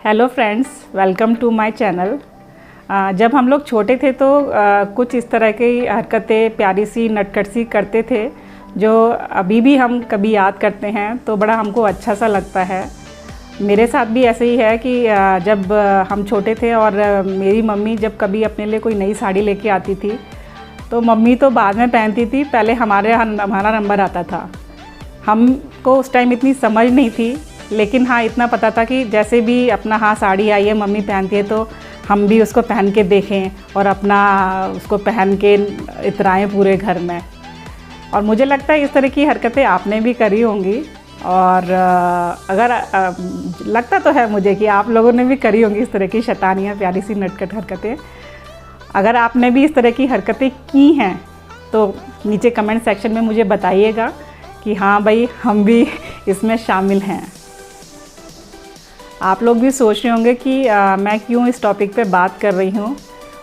Hello friends, welcome to my channel. जब हम लोग छोटे थे तो कुछ इस तरह की हरकतें प्यारी सी नटखट सी करते थे जो अभी भी हम कभी याद करते हैं तो बड़ा हमको अच्छा सा लगता है। मेरे साथ भी ऐसे ही है कि जब हम छोटे थे और मेरी मम्मी जब कभी अपने लिए कोई नई साड़ी लेके आती थी तो मम्मी तो बाद में पहनती थी, पहले हमारा नंबर आता था। हमको उस टाइम इतनी समझ नहीं थी, लेकिन हाँ इतना पता था कि जैसे भी अपना साड़ी आई है, मम्मी पहनती है तो हम भी उसको पहन के देखें और अपना उसको पहन के इतराएं पूरे घर में। और मुझे लगता है इस तरह की हरकतें आपने भी करी होंगी और अगर लगता तो है मुझे कि आप लोगों ने भी करी होंगी इस तरह की शैतानियाँ, प्यारी सी नटखट हरकतें। अगर आपने भी इस तरह की हरकतें की हैं तो नीचे कमेंट सेक्शन में मुझे बताइएगा कि हाँ भाई हम भी इसमें शामिल हैं। आप लोग भी सोच रहे होंगे कि मैं क्यों इस टॉपिक पे बात कर रही हूँ।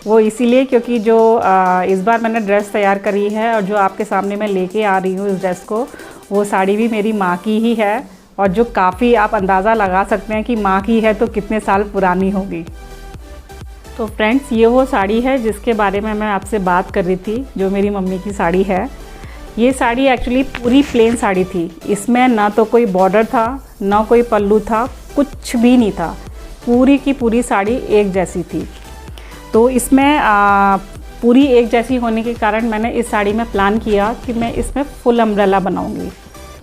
वो इसीलिए क्योंकि जो इस बार मैंने ड्रेस तैयार करी है और जो आपके सामने मैं लेके आ रही हूँ इस ड्रेस को, वो साड़ी भी मेरी माँ की ही है और जो काफ़ी आप अंदाज़ा लगा सकते हैं कि माँ की है तो कितने साल पुरानी होगी। तो फ्रेंड्स, ये वो साड़ी है जिसके बारे में मैं आपसे बात कर रही थी, जो मेरी मम्मी की साड़ी है। ये साड़ी एक्चुअली पूरी प्लेन साड़ी थी, इसमें ना तो कोई बॉर्डर था ना कोई पल्लू था, कुछ भी नहीं था। पूरी की पूरी साड़ी एक जैसी थी। तो इसमें पूरी एक जैसी होने के कारण मैंने इस साड़ी में प्लान किया कि मैं इसमें फुल अम्ब्रेला बनाऊंगी,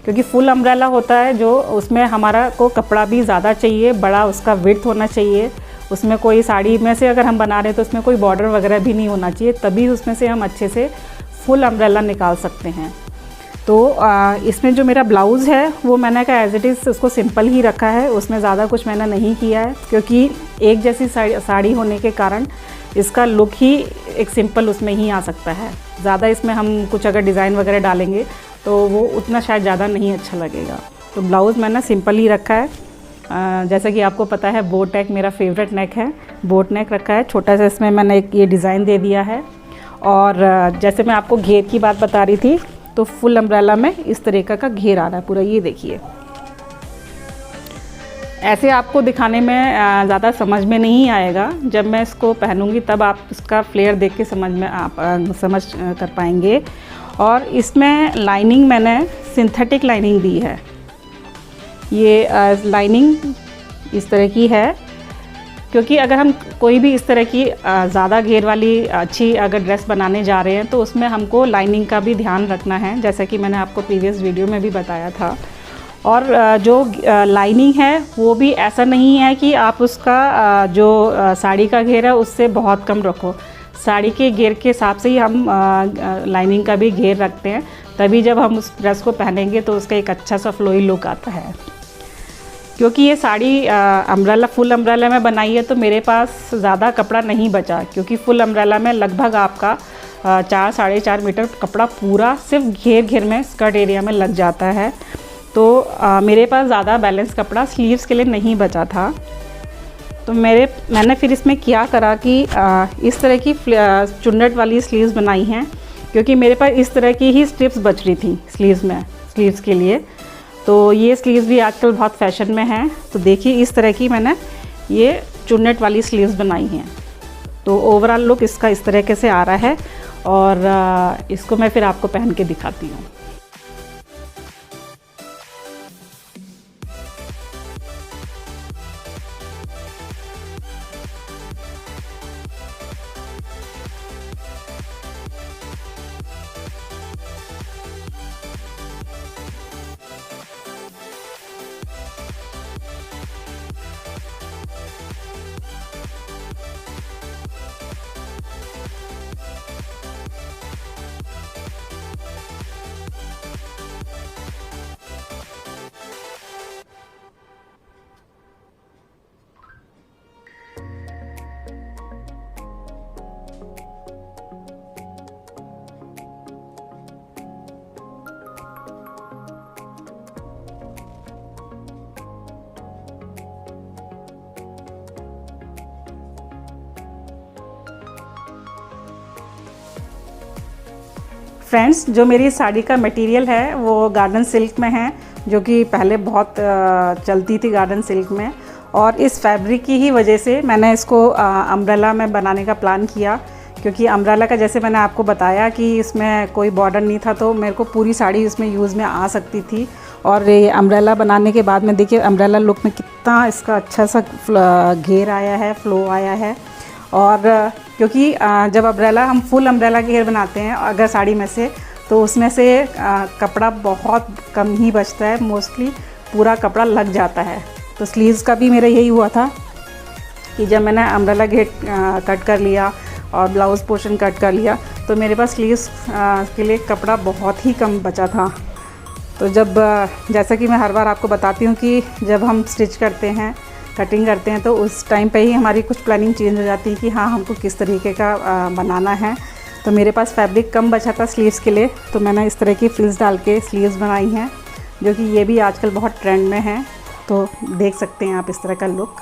क्योंकि फुल अम्ब्रेला होता है जो उसमें हमारा को कपड़ा भी ज़्यादा चाहिए, बड़ा उसका विड्थ होना चाहिए। उसमें कोई साड़ी में से अगर हम बना रहे हैं तो उसमें कोई बॉर्डर वगैरह भी नहीं होना चाहिए, तभी उसमें से हम अच्छे से फुल अम्ब्रेला निकाल सकते हैं। तो इसमें जो मेरा ब्लाउज़ है वो मैंने कहा एज इट इज़ उसको सिंपल ही रखा है, उसमें ज़्यादा कुछ मैंने नहीं किया है, क्योंकि एक जैसी साड़ी होने के कारण इसका लुक ही एक सिंपल उसमें ही आ सकता है। ज़्यादा इसमें हम कुछ अगर डिज़ाइन वगैरह डालेंगे तो वो उतना शायद ज़्यादा नहीं अच्छा लगेगा। तो ब्लाउज़ मैंने सिंपल ही रखा है। जैसा कि आपको पता है बोट नेक मेरा फेवरेट नेक है, बोट नेक रखा है। छोटा सा इसमें मैंने एक ये डिज़ाइन दे दिया है। और जैसे मैं आपको घेर की बात बता रही थी तो फुल अम्ब्रेला में इस तरीक़ा का घेर आ रहा है पूरा, ये देखिए। ऐसे आपको दिखाने में ज़्यादा समझ में नहीं आएगा, जब मैं इसको पहनूंगी तब आप इसका फ्लेयर देख के समझ कर पाएंगे। और इसमें लाइनिंग मैंने सिंथेटिक लाइनिंग दी है। ये लाइनिंग इस तरह की है, क्योंकि अगर हम कोई भी इस तरह की ज़्यादा घेर वाली अच्छी अगर ड्रेस बनाने जा रहे हैं तो उसमें हमको लाइनिंग का भी ध्यान रखना है, जैसा कि मैंने आपको प्रीवियस वीडियो में भी बताया था। और जो लाइनिंग है वो भी ऐसा नहीं है कि आप उसका जो साड़ी का घेर है उससे बहुत कम रखो। साड़ी के घेर के हिसाब से ही हम लाइनिंग का भी घेर रखते हैं, तभी जब हम उस ड्रेस को पहनेंगे तो उसका एक अच्छा सा फ्लोई लुक आता है। क्योंकि ये साड़ी अम्ब्रेला फुल अम्ब्रेला में बनाई है तो मेरे पास ज़्यादा कपड़ा नहीं बचा, क्योंकि फुल अम्ब्रेला में लगभग आपका 4 साढ़े 4 मीटर कपड़ा पूरा सिर्फ घेर में स्कर्ट एरिया में लग जाता है। तो मेरे पास ज़्यादा बैलेंस कपड़ा स्लीव्स के लिए नहीं बचा था। तो मैंने फिर इसमें क्या करा कि इस तरह की चुन्नट वाली स्लीव्स बनाई हैं, क्योंकि मेरे पास इस तरह की ही स्ट्रिप्स बच रही थी स्लीव्स के लिए। तो ये स्लीव्स भी आजकल बहुत फैशन में हैं। तो देखिए इस तरह की मैंने ये चुन्नट वाली स्लीव्स बनाई हैं। तो ओवरऑल लुक इसका इस तरह से आ रहा है और इसको मैं फिर आपको पहन के दिखाती हूँ। फ्रेंड्स, जो मेरी साड़ी का मटेरियल है वो गार्डन सिल्क में है, जो कि पहले बहुत चलती थी गार्डन सिल्क में। और इस फैब्रिक की ही वजह से मैंने इसको अम्ब्रेला में बनाने का प्लान किया, क्योंकि अम्ब्रेला का जैसे मैंने आपको बताया कि इसमें कोई बॉर्डर नहीं था, तो मेरे को पूरी साड़ी इसमें यूज़ में आ सकती थी। और ये अम्ब्रेला बनाने के बाद में देखिए अम्ब्रेला लुक में कितना इसका अच्छा सा घेर आया है, फ्लो आया है। और क्योंकि जब अम्ब्रेला हम फुल अम्ब्रेला घेर बनाते हैं अगर साड़ी में से, तो उसमें से कपड़ा बहुत कम ही बचता है, मोस्टली पूरा कपड़ा लग जाता है। तो स्लीव्स का भी मेरा यही हुआ था कि जब मैंने अम्ब्रेला घेर कट कर लिया और ब्लाउज़ पोर्शन कट कर लिया, तो मेरे पास स्लीव्स के लिए कपड़ा बहुत ही कम बचा था। तो जब जैसा कि मैं हर बार आपको बताती हूँ कि जब हम स्टिच करते हैं, कटिंग करते हैं, तो उस टाइम पे ही हमारी कुछ प्लानिंग चेंज हो जाती है कि हाँ हमको किस तरीके का बनाना है। तो मेरे पास फैब्रिक कम बचा था स्लीव्स के लिए, तो मैंने इस तरह की फ्रिल्स डाल के स्लीव्स बनाई हैं, जो कि ये भी आजकल बहुत ट्रेंड में है। तो देख सकते हैं आप इस तरह का लुक।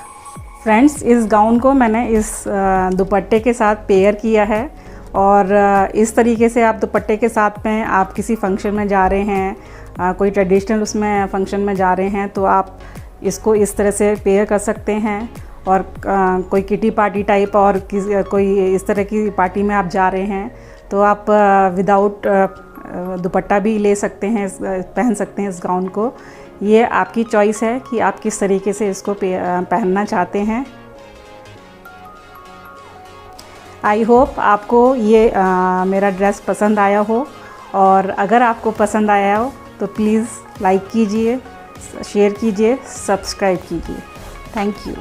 फ्रेंड्स, इस गाउन को मैंने इस दुपट्टे के साथ पेयर किया है, और इस तरीके से आप दुपट्टे के साथ में आप किसी फंक्शन में जा रहे हैं, कोई ट्रेडिशनल उसमें फंक्शन में जा रहे हैं, तो आप इसको इस तरह से पेयर कर सकते हैं। और कोई किटी पार्टी टाइप और कोई इस तरह की पार्टी में आप जा रहे हैं, तो आप विदाउट दुपट्टा भी ले सकते हैं, पहन सकते हैं इस गाउन को। ये आपकी चॉइस है कि आप किस तरीके से इसको पहनना चाहते हैं। आई होप आपको ये मेरा ड्रेस पसंद आया हो, और अगर आपको पसंद आया हो तो प्लीज़ लाइक कीजिए, शेयर कीजिए, सब्सक्राइब कीजिए। Thank you.